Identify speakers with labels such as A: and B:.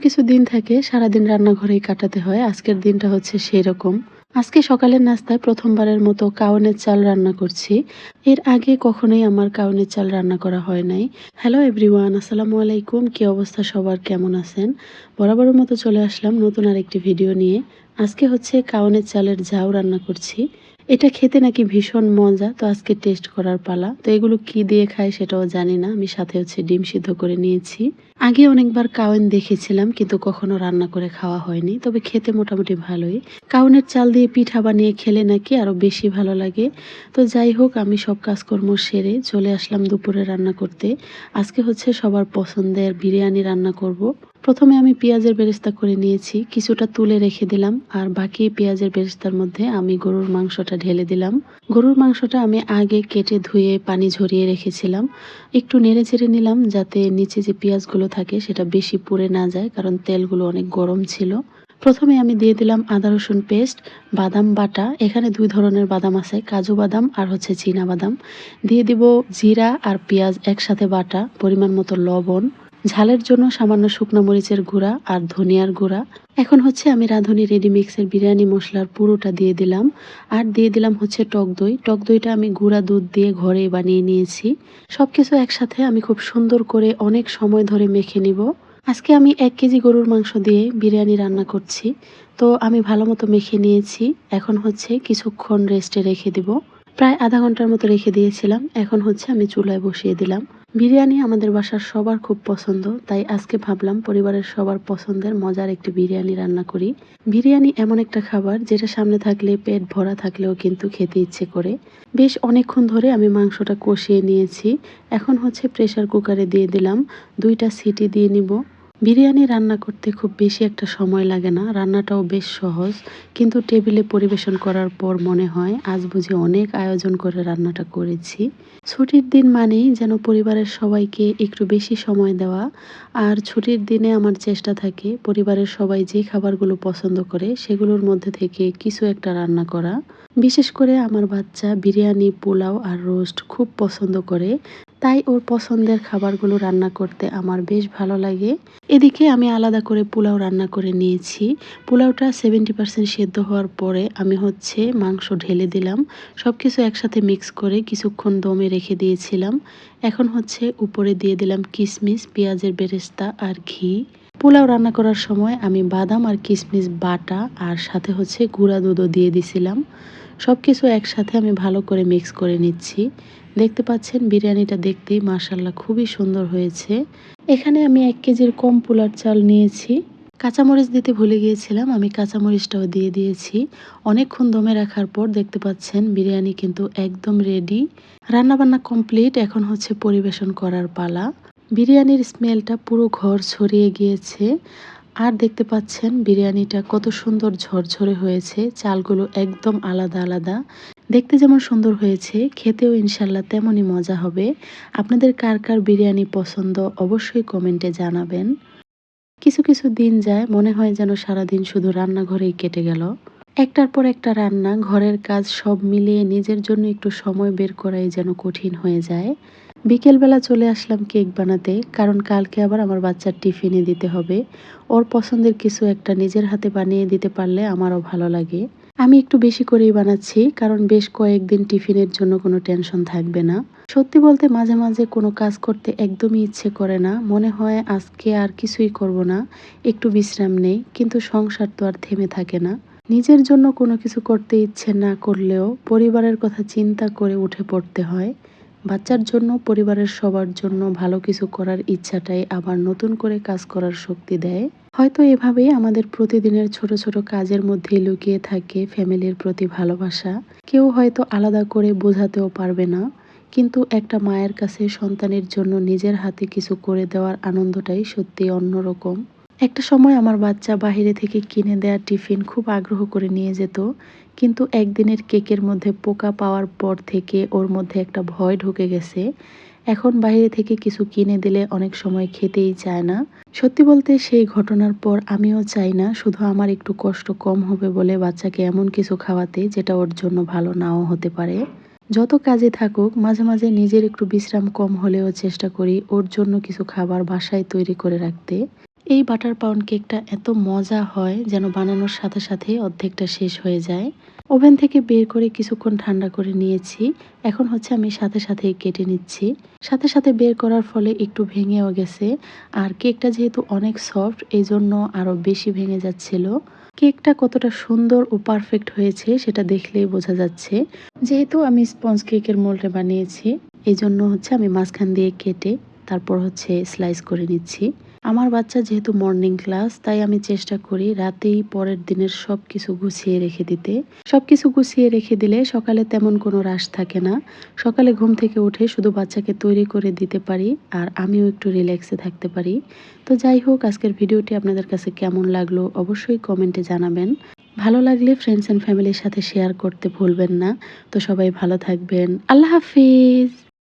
A: কিছু দিন থাকে সারাদিন রান্নাঘরেই কাটাতে হয়। আজকের দিনটা হচ্ছে সেরকম। আজকে সকালের নাস্তায় প্রথমবারের মতো কাউনের চাল রান্না করছি। এর আগে কখনোই আমার কাউনের চাল রান্না করা হয় নাই। হ্যালো এভরিওয়ান, আসসালামু আলাইকুম। কি অবস্থা সবার, কেমন আছেন? বরাবরের মতো চলে আসলাম নতুন আরেকটি ভিডিও নিয়ে। আজকে হচ্ছে কাউনের চালের ঝাউ রান্না করছি। এটা খেতে নাকি ভীষণ মজা, তো আজকে টেস্ট করার পালা। তো এগুলো কি দিয়ে খায় সেটাও জানি না। আমি সাথে হচ্ছে ডিম সিদ্ধ করে নিয়েছি। আগে অনেকবার কাউন দেখেছিলাম কিন্তু কখনো রান্না করে খাওয়া হয়নি, তবে খেতে মোটামুটি ভালোই। কাউনের চাল দিয়ে পিঠা বানিয়ে খেলে নাকি আরো বেশি ভালো লাগে। তো যাই হোক, আমি সব কাজকর্ম সেরে চলে আসলাম দুপুরে রান্না করতে। আজকে হচ্ছে সবার পছন্দের বিরিয়ানি রান্না করব। প্রথমে আমি পেঁয়াজের বেরেস্তা করে নিয়েছি, কিছুটা তুলে রেখে দিলাম, আর বাকি পেঁয়াজের বেরেস্তার মধ্যে আমি গরুর মাংসটা ঢেলে দিলাম। গরুর মাংসটা আমি আগে কেটে ধুয়ে পানি ঝরিয়ে রেখেছিলাম। একটু নেড়ে চেড়ে নিলাম যাতে নিচে যে পেঁয়াজগুলো থাকে সেটা বেশি পুড়ে না যায়, কারণ তেলগুলো অনেক গরম ছিল। প্রথমে আমি দিয়ে দিলাম আদা রসুন পেস্ট, বাদাম বাটা। এখানে দুই ধরনের বাদাম আছে, কাজু বাদাম আর হচ্ছে চীনা বাদাম। দিয়ে দিব জিরা আর পেঁয়াজ একসাথে বাটা, পরিমাণ মতো লবণ, ঝালের জন্য সামান্য শুকনো মরিচের গুঁড়া আর ধনিয়ার গুঁড়া। এখন হচ্ছে আমি রাঁধুনি রেডি মিক্সের বিরিয়ানি মশলার পুরোটা দিয়ে দিলাম। আর দিয়ে দিলাম হচ্ছে টক দই। টক দইটা আমি গুঁড়া দুধ দিয়ে ঘরেই বানিয়ে নিয়েছি। সবকিছু একসাথে আমি খুব সুন্দর করে অনেক সময় ধরে মেখে নিব। আজকে আমি 1 কেজি গরুর মাংস দিয়ে বিরিয়ানি রান্না করছি। তো আমি ভালো মতো মেখে নিয়েছি। এখন হচ্ছে কিছুক্ষণ রেস্টে রেখে দিব। প্রায় আধা ঘন্টার মতো রেখে দিয়েছিলাম। এখন হচ্ছে আমি চুলায় বসিয়ে দিলাম। বিরিয়ানি আমাদের বাসার সবার খুব পছন্দ, তাই আজকে ভাবলাম পরিবারের সবার পছন্দের মজার একটি বিরিয়ানি রান্না করি। বিরিয়ানি এমন একটা খাবার যেটা সামনে থাকলে পেট ভরা থাকলেও কিন্তু খেতে ইচ্ছে করে। বেশ অনেকক্ষণ ধরে আমি মাংসটা কষিয়ে নিয়েছি। এখন হচ্ছে প্রেসার কুকারে দিয়ে দিলাম, 2টা সিটি দিয়ে নিব। বিরিয়ানি রান্না করতে খুব বেশি একটা সময় লাগে না, রান্নাটাও বেশ সহজ। কিন্তু টেবিলে পরিবেশন করার পর মনে হয় আজ বুঝি অনেক আয়োজন করে রান্নাটা করেছি। ছুটির দিন মানেই যেন পরিবারের সবাইকে একটু বেশি সময় দেওয়া। আর ছুটির দিনে আমার চেষ্টা থাকে পরিবারের সবাই যে খাবারগুলো পছন্দ করে সেগুলোর মধ্যে থেকে কিছু একটা রান্না করা। বিশেষ করে আমার বাচ্চা বিরিয়ানি, পোলাও আর রোস্ট খুব পছন্দ করে। তাই ওর পছন্দের খাবারগুলো রান্না করতে আমার বেশ ভালো লাগে। এদিকে আমি আলাদা করে পোলাও রান্না করে নিয়েছি। পোলাওটা 70% সেদ্ধ হওয়ার পরে আমি হচ্ছে মাংস ঢেলে দিলাম। সবকিছু একসাথে মিক্স করে কিছুক্ষণ দমে রেখে দিয়েছিলাম। এখন হচ্ছে উপরে দিয়ে দিলাম কিশমিশ, পেঁয়াজের বেরেস্তা আর ঘি। পোলাও রান্না করার সময় আমি বাদাম আর কিশমিশ বাটা আর সাথে হচ্ছে গুঁড়া দুধও দিয়ে দিছিলাম। সবকিছু একসাথে আমি ভালো করে মিক্স করে নিচ্ছি। দেখতে পাচ্ছেন বিরিয়ানিটা দেখতেই মাশাআল্লাহ খুবই সুন্দর হয়েছে। এখানে আমি 1 কেজির কম পোলার চাল নিয়েছি। কাঁচামরিচ দিতে ভুলে গিয়েছিলাম, আমি কাঁচামরিচটাও দিয়ে দিয়েছি। অনেকক্ষণ দমে রাখার পর দেখতে পাচ্ছেন বিরিয়ানি কিন্তু একদম রেডি। রান্নাবান্না কমপ্লিট, এখন হচ্ছে পরিবেশন করার পালা। বিরিয়ানির স্মেলটা পুরো ঘর ছড়িয়ে গিয়েছে। আর দেখতে পাচ্ছেন বিরিয়ানিটা কত সুন্দর ঝরঝরে হয়েছে, চালগুলো একদম আলাদা আলাদা। দেখতে যেমন সুন্দর হয়েছে, খেতেও ইনশাল্লাহ তেমনই মজা হবে। আপনাদের কার কার বিরিয়ানি পছন্দ অবশ্যই কমেন্টে জানাবেন। কিছু দিন যায় মনে হয় যেন সারাদিন শুধু রান্নাঘরেই কেটে গেল। একটার পর একটা রান্না, ঘরের কাজ সব মিলিয়ে নিজের জন্য একটু সময় বের করাই যেন কঠিন হয়ে যায়। বিকেলবেলা চলে আসলাম কেক বানাতে, কারণ কালকে আবার আমার বাচ্চার টিফিনে দিতে হবে। ওর পছন্দের কিছু একটা নিজের হাতে বানিয়ে দিতে পারলে আমারও ভালো লাগে। আমি একটু বেশি করেই বানাচ্ছি, কারণ বেশ কয়েকদিন টিফিনের জন্য কোনো টেনশন থাকবে না। সত্যি বলতে মাঝে মাঝে কোনো কাজ করতে একদমই ইচ্ছে করে না, মনে হয় আজকে আর কিছুই করব না, একটু বিশ্রাম নেই। কিন্তু সংসার তো আর থেমে থাকে না। নিজের জন্য কোনো কিছু করতে ইচ্ছে না করলেও পরিবারের কথা চিন্তা করে উঠে পড়তে হয়। বাচ্চার জন্য, পরিবারের সবার জন্য ভালো কিছু করার ইচ্ছাটাই আবার নতুন করে কাজ করার শক্তি দেয়। হয়তো এভাবেই আমাদের প্রতিদিনের ছোট ছোট কাজের মধ্যে লুকিয়ে থাকে ফ্যামিলির প্রতি ভালোবাসা। কেউ হয়তো আলাদা করে বোঝাতেও পারবে না, কিন্তু একটা মায়ের কাছে সন্তানের জন্য নিজের হাতে কিছু করে দেওয়ার আনন্দটাই সত্যি অন্যরকম। একটা সময় আমার বাচ্চা বাহিরে থেকে কিনে দেয়া টিফিন খুব আগ্রহ করে নিয়ে যেত, কিন্তু একদিনের কেকের মধ্যে পোকা পাওয়ার পর থেকে ওর মধ্যে একটা ভয় ঢুকে গেছে। এখন বাইরে থেকে কিছু কিনে দিলে অনেক সময় খেতেই চায় না। সত্যি বলতে সেই ঘটনার পর আমিও চাই না শুধু আমার একটু কষ্ট কম হবে বলে বাচ্চাকে এমন কিছু খাওয়াতে যেটা ওর জন্য ভালো নাও হতে পারে। যত কাজে থাকুক মাঝে মাঝে নিজের একটু বিশ্রাম কম হলেও চেষ্টা করি ওর জন্য কিছু খাবার বাসায় তৈরি করে রাখতে। এই বাটার পাউন্ড কেকটা এত মজা হয় যেন বানানোর সাথে সাথে অর্ধেকটা শেষ হয়ে যায়। ওভেন থেকে বের করে কিছুক্ষণ ঠান্ডা করে নিয়েছি। এখন হচ্ছে আমি সাথে সাথেই কেটে নিচ্ছি। সাথে সাথে বের করার ফলে একটু ভেঙেও গেছে। আর কেকটা যেহেতু অনেক সফট এই জন্য আরো বেশি ভেঙে যাচ্ছিল। কেকটা কতটা সুন্দর ও পারফেক্ট হয়েছে সেটা দেখলেই বোঝা যাচ্ছে। যেহেতু আমি স্পঞ্জ কেকের মোল্ডে বানিয়েছি এই জন্য হচ্ছে আমি মাঝখান দিয়ে কেটে তারপর হচ্ছে স্লাইস করে নিচ্ছি। আমার বাচ্চা যেহেতু মর্নিং ক্লাস তাই আমি চেষ্টা করি রাতেই পরের দিনের সবকিছু গুছিয়ে রেখে দিতে। সবকিছু গুছিয়ে রেখে দিলে সকালে তেমন কোনো রাশ থাকে না। সকালে ঘুম থেকে উঠে শুধু বাচ্চাকে তৈরি করে দিতে পারি আর আমিও একটু রিল্যাক্সে থাকতে পারি। তো যাই হোক, আজকের ভিডিওটি আপনাদের কাছে কেমন লাগলো অবশ্যই কমেন্টে জানাবেন। ভালো লাগলে ফ্রেন্ডস অ্যান্ড ফ্যামিলির সাথে শেয়ার করতে ভুলবেন না। তো সবাই ভালো থাকবেন। আল্লাহ হাফিজ।